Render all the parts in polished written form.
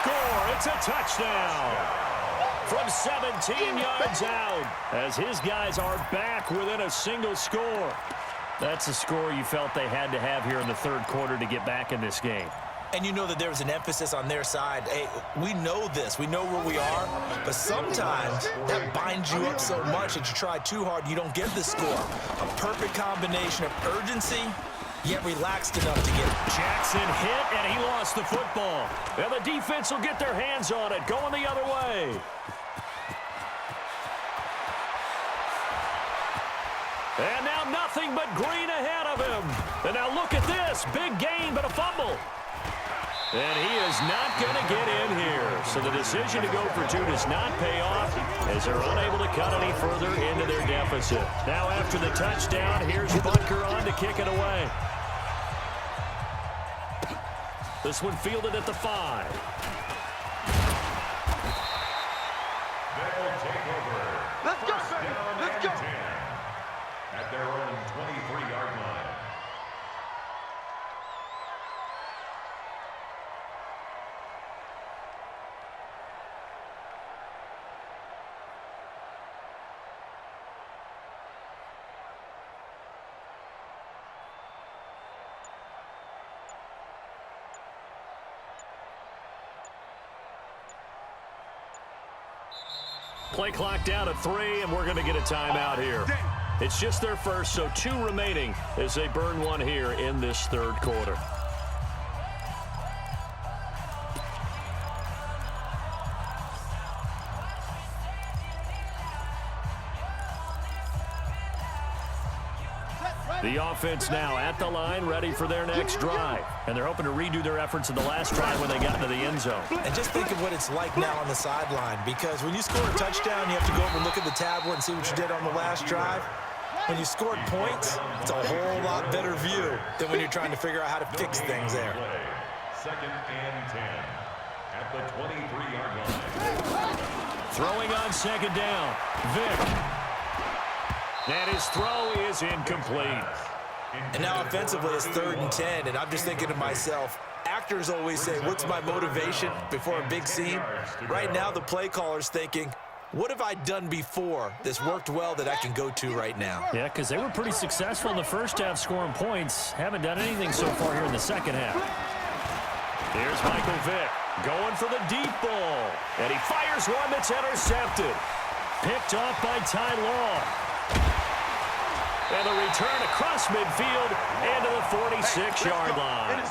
score. It's a touchdown. From 17 yards out, as his guys are back within a single score. That's a score you felt they had to have here in the third quarter to get back in this game. And you know that there was an emphasis on their side. Hey, we know this. We know where we are. But sometimes that binds you up so much that you try too hard, you don't get the score. A perfect combination of urgency, yet relaxed enough to get it. Jackson hit, and he lost the football. And the defense will get their hands on it, going the other way. And now nothing but green ahead of him. And now look at this. Big gain, but a fumble. And he is not going to get in here. So the decision to go for two does not pay off as they're unable to cut any further into their deficit. Now after the touchdown, here's Butker on to kick it away. This one fielded at the 5. They'll take over. Let's go, baby. Let's go. At their own 23-yard line. Play clock down at 3, and we're going to get a timeout here. It's just their first, so 2 remaining as they burn one here in this third quarter. The offense now at the line, ready for their next drive. And they're hoping to redo their efforts in the last drive when they got into the end zone. And just think of what it's like now on the sideline, because when you score a touchdown, you have to go over and look at the tablet and see what you did on the last drive. When you scored points, it's a whole lot better view than when you're trying to figure out how to fix things there. Second and 10 at the 23-yard line. Throwing on second down, Vick. And his throw is incomplete. And now offensively it's 3rd and 10, and I'm just thinking to myself, actors always say, what's my motivation before a big scene? Right now the play caller's thinking, what have I done before that's worked well that I can go to right now? Yeah, because they were pretty successful in the first half scoring points. Haven't done anything so far here in the second half. Here's Michael Vick going for the deep ball. And he fires one that's intercepted. Picked off by Ty Law. And the return across midfield and to the 46-yard line.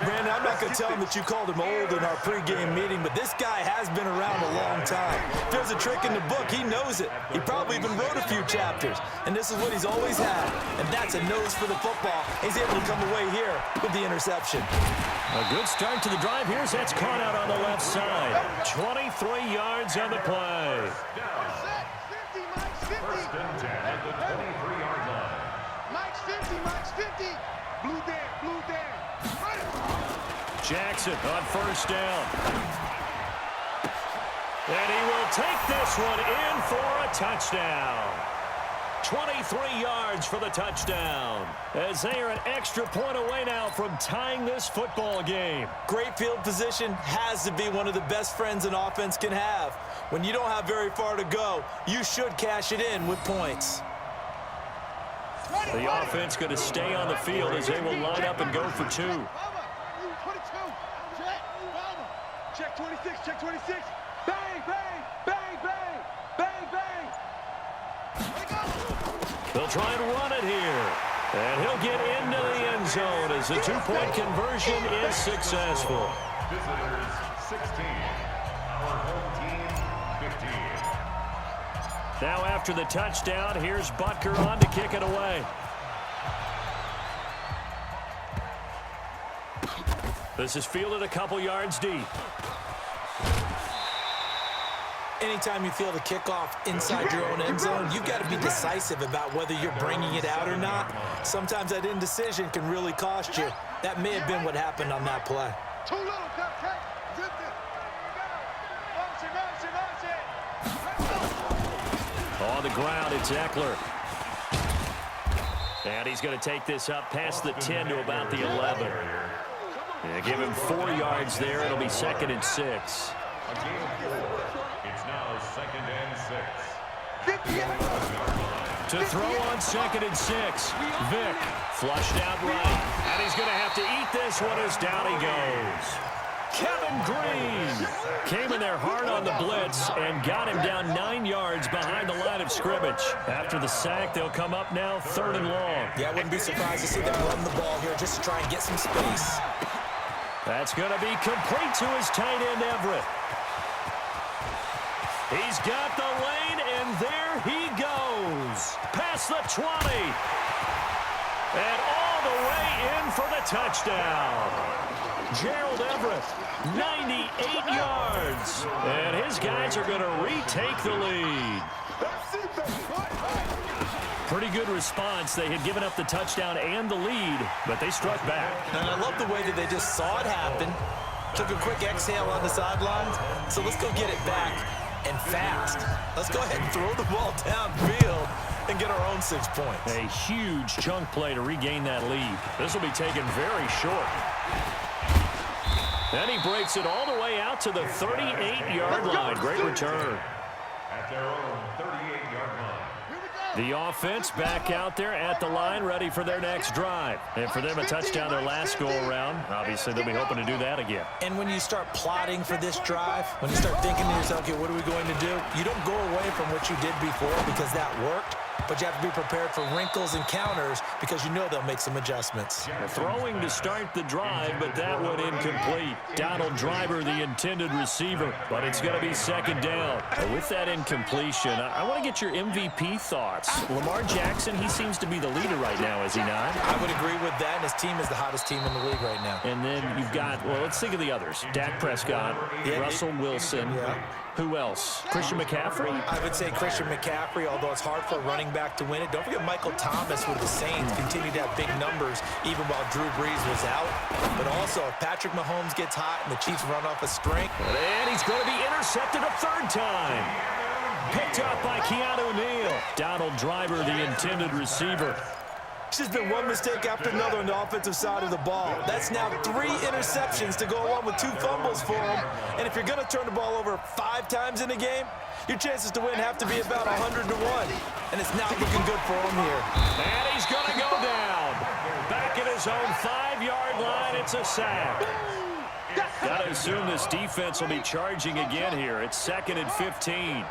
Brandon, I'm not going to tell him that you called him old in our pregame meeting, but this guy has been around a long time. If there's a trick in the book, he knows it. He probably even wrote a few chapters, and this is what he's always had, and that's a nose for the football. He's able to come away here with the interception. A good start to the drive. Here's that's caught out on the left side. 23 yards on the play. First and 10 at the 23-yard line. Mike's 50, Mike's 50. Blue there, blue there. Jackson on first down. And he will take this one in for a touchdown. 23 yards for the touchdown, as they are an extra point away now from tying this football game. Great field position has to be one of the best friends an offense can have. When you don't have very far to go, you should cash it in with points. The offense going to stay on the field as they will line up and go for 2. 22. Check 26, check 26. Bang, bang, bang, bang, bang, bang. They'll try and run it here. And he'll get into the end zone as the 2-point conversion is successful. Visitors 16. Our home team 15. Now after the touchdown, here's Butker on to kick it away. This is fielded a couple yards deep. Anytime you feel the kickoff inside your own end zone, you've got to be decisive about whether you're bringing it out or not. Sometimes that indecision can really cost you. That may have been what happened on that play. Too little, cupcake. Zip it. On the ground, it's Eckler. And he's going to take this up past the 10 to about the 11. Yeah, give him 4 yards there. It'll be 2nd and 6. A gain of 4. It's now 2nd and 6. To throw on 2nd and 6. Vick flushed out right. And he's going to have to eat this one as down he goes. Kevin Green came in there hard on the blitz and got him down 9 yards behind the line of scrimmage. After the sack, they'll come up now 3rd and long. Yeah, I wouldn't be surprised to see them run the ball here just to try and get some space. That's going to be complete to his tight end, Everett. He's got the lane, and there he goes. Past the 20. And all the way in for the touchdown. Gerald Everett, 98 yards. And his guys are going to retake the lead. Pretty good response. They had given up the touchdown and the lead, but they struck back. And I love the way that they just saw it happen. Took a quick exhale on the sidelines. So let's go get it back and fast. Let's go ahead and throw the ball downfield and get our own 6 points. A huge chunk play to regain that lead. This will be taken very short. Then he breaks it all the way out to the 38-yard line. Great return. At their own 38-yard line. The offense back out there at the line, ready for their next drive. And for them, a touchdown their last go-around. Obviously, they'll be hoping to do that again. And when you start plotting for this drive, when you start thinking to yourself, okay, what are we going to do? You don't go away from what you did before because that worked. But you have to be prepared for wrinkles and counters because you know they'll make some adjustments. Throwing to start the drive, but that one incomplete. Donald Driver, the intended receiver, but it's going to be 2nd down. And with that incompletion, I want to get your MVP thoughts. Lamar Jackson, he seems to be the leader right now, is he not? I would agree with that, and his team is the hottest team in the league right now. And then you've got, well, let's think of the others. Dak Prescott, Russell Wilson. Who else? Christian McCaffrey? I would say Christian McCaffrey, although it's hard for a running back to win it. Don't forget Michael Thomas with the Saints continued to have big numbers even while Drew Brees was out. But also, if Patrick Mahomes gets hot and the Chiefs run off a string. And he's going to be intercepted a 3rd time. Picked up by Keanu Neal. Donald Driver, the intended receiver. It's just been one mistake after another on the offensive side of the ball. That's now 3 interceptions to go along with 2 fumbles for him. And if you're going to turn the ball over 5 times in a game, your chances to win have to be about 100 to 1. And it's not looking good for him here. And he's going to go down. Back at his own 5-yard line, it's a sack. Got to assume this defense will be charging again here. It's 2nd and 15.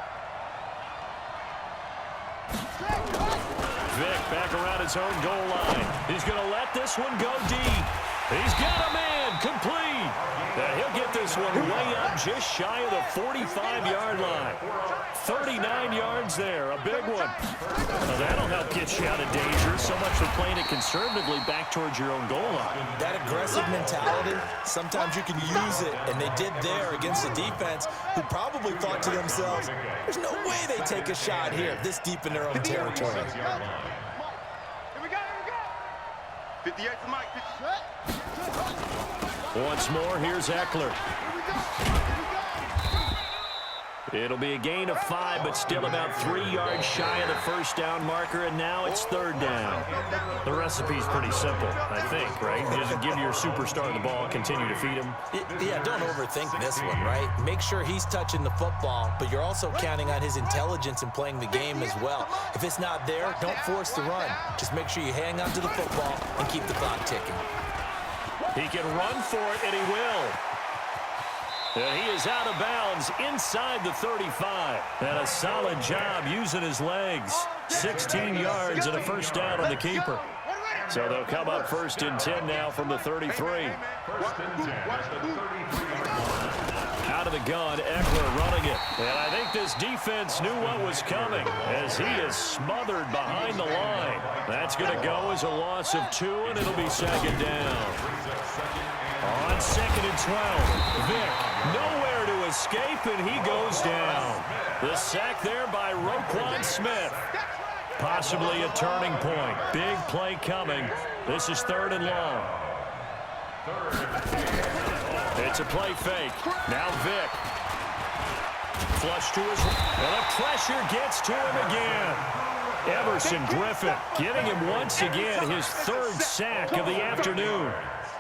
Vick back around his own goal line. He's going to let this one go deep. He's got a man complete. Now he'll get this one way up just shy of the 45-yard line. 39 yards there, a big one. Now that'll help get you out of danger. So much for playing it conservatively back towards your own goal line. That aggressive mentality, sometimes you can use it, and they did there against the defense who probably thought to themselves, there's no way they take a shot here this deep in their own territory. Here we go. 58 to Mike. Once more, here's Eckler. It'll be a gain of 5, but still about 3 yards shy of the 1st down marker, and now it's 3rd down. The recipe's pretty simple, I think, right? Just give your superstar the ball, continue to feed him. Yeah, don't overthink this one, right? Make sure he's touching the football, but you're also counting on his intelligence in playing the game as well. If it's not there, don't force the run. Just make sure you hang on to the football and keep the clock ticking. He can run for it, and he will. And he is out of bounds inside the 35. And a solid job using his legs. 16 yards and a 1st down on the keeper. So they'll come up 1st and 10 now from the 33. 1st and 10 at the 33-yard line. Out of the gun, Eckler running it. And I think this defense knew what was coming as he is smothered behind the line. That's going to go as a loss of 2, and it'll be 2nd down. On 2nd and 12, Vick nowhere to escape, and he goes down. The sack there by Roquan Smith. Possibly a turning point. Big play coming. This is 3rd and long. It's a play fake. Now Vick. Flush to his... And the pressure gets to him again. Everson Griffin getting him once again his 3rd sack of the afternoon.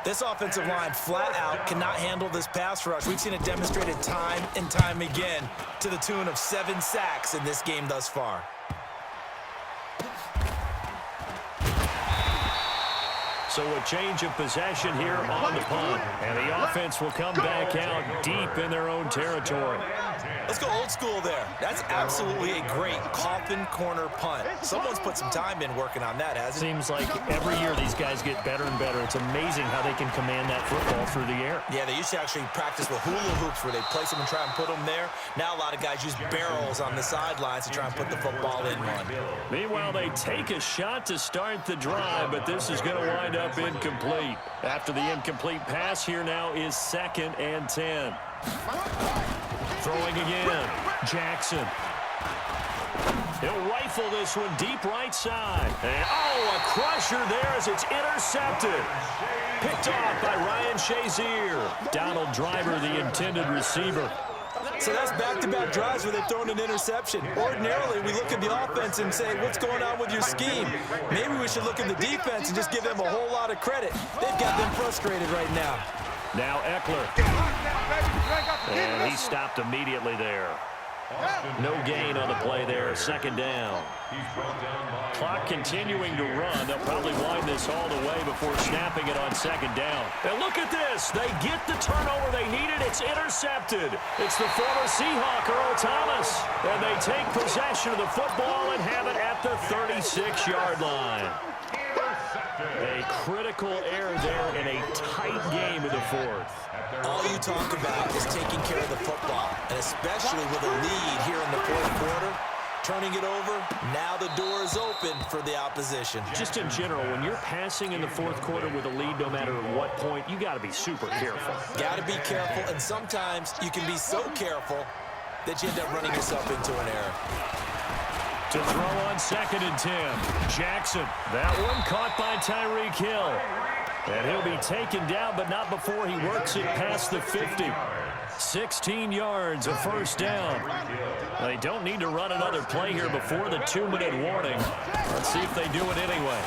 This offensive line flat out cannot handle this pass rush. We've seen it demonstrated time and time again to the tune of 7 sacks in this game thus far. So a change of possession here on the punt. And the offense will come back out deep in their own territory. Let's go old school there. That's absolutely a great coffin corner punt. Someone's put some time in working on that, hasn't it? Seems like every year these guys get better and better. It's amazing how they can command that football through the air. Yeah, they used to actually practice with hula hoops where they place them and try and put them there. Now a lot of guys use barrels on the sidelines to try and put the football in one. Meanwhile, they take a shot to start the drive, but this is going to wind up incomplete. After the incomplete pass, here now is 2nd and 10. Throwing again, Jackson. He'll rifle this one deep right side. And, oh, a crusher there as it's intercepted. Picked off by Ryan Shazier. Donald Driver, the intended receiver. So that's back-to-back drives where they've thrown an interception. Ordinarily, we look at the offense and say, what's going on with your scheme? Maybe we should look at the defense and just give them a whole lot of credit. They've got them frustrated right now. Now Eckler. And he stopped immediately there. No gain on the play there. 2nd down. Clock continuing to run. They'll probably wind this all the way before snapping it on 2nd down. And look at this. They get the turnover they needed. It's intercepted. It's the former Seahawk, Earl Thomas. And they take possession of the football and have it at the 36-yard line. A critical error there in a tight game in the 4th. All you talk about is taking care of the football, and especially with a lead here in the 4th quarter, turning it over, now the door is open for the opposition. Just in general, when you're passing in the 4th quarter with a lead, no matter what point, you got to be super careful. Got to be careful, and sometimes you can be so careful that you end up running yourself into an error. To throw on 2nd and 10. Jackson. That one caught by Tyreek Hill. And he'll be taken down, but not before he works it past the 50. 16 yards, a 1st down. They don't need to run another play here before the 2-minute warning. Let's see if they do it anyway.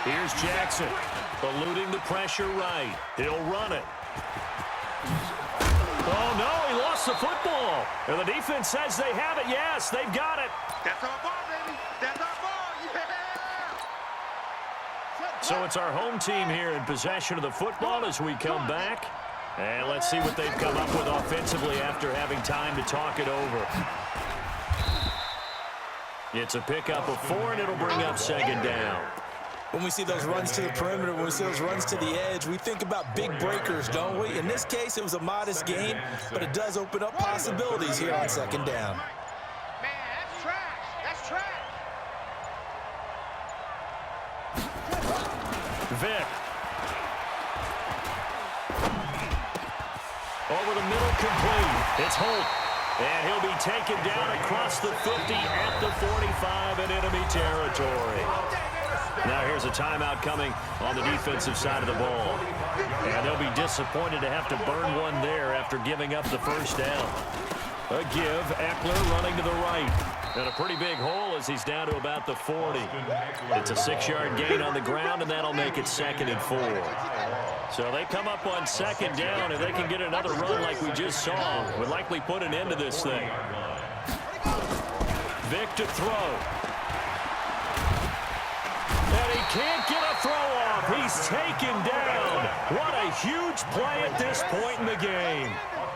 Here's Jackson, eluding the pressure right. He'll run it. Oh, no, he lost the football. And the defense says they have it. Yes, they've got it. That's our ball, baby. That's our ball. Yeah. So it's our home team here in possession of the football as we come back. And let's see what they've come up with offensively after having time to talk it over. It's a pickup of 4, and it'll bring up 2nd down. When we see those runs to the perimeter, when we see those runs to the edge, we think about big breakers, don't we? In this case, it was a modest gain, but it does open up possibilities here on 2nd down. Man, that's trash. That's trash. Vic. Over the middle, complete. It's Holt. And he'll be taken down across the 50 at the 45 in enemy territory. Now here's a timeout coming on the defensive side of the ball. And they'll be disappointed to have to burn one there after giving up the 1st down. A give, Eckler running to the right. And a pretty big hole as he's down to about the 40. It's a 6-yard gain on the ground, and that'll make it 2nd and 4. So they come up on 2nd down, and they can get another run like we just saw. Would likely put an end to this thing. Vic to throw. And he can't get a throw off. He's taken down. What a huge play at this point in the game.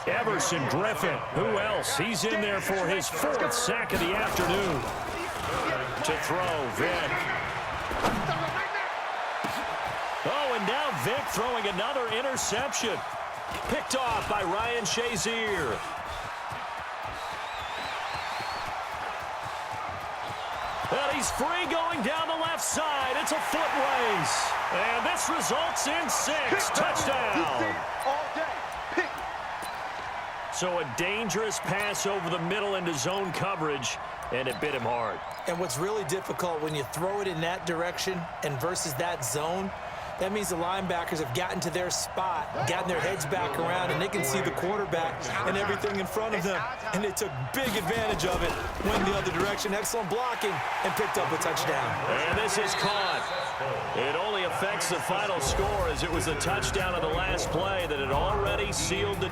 Everson Griffin. Who else? He's in there for his 4th sack of the afternoon. To throw, Vic. Oh, and now Vic throwing another interception. Picked off by Ryan Shazier. And he's free going down the left side. It's a foot race. And this results in 6. Touchdown. So a dangerous pass over the middle into zone coverage, and it bit him hard. And what's really difficult when you throw it in that direction and versus that zone, that means the linebackers have gotten to their spot, gotten their heads back around, and they can see the quarterback and everything in front of them. And they took big advantage of it, went the other direction, excellent blocking, and picked up a touchdown. And this is caught. And only a affects the final score as it was a touchdown on the last play that had already sealed the deal.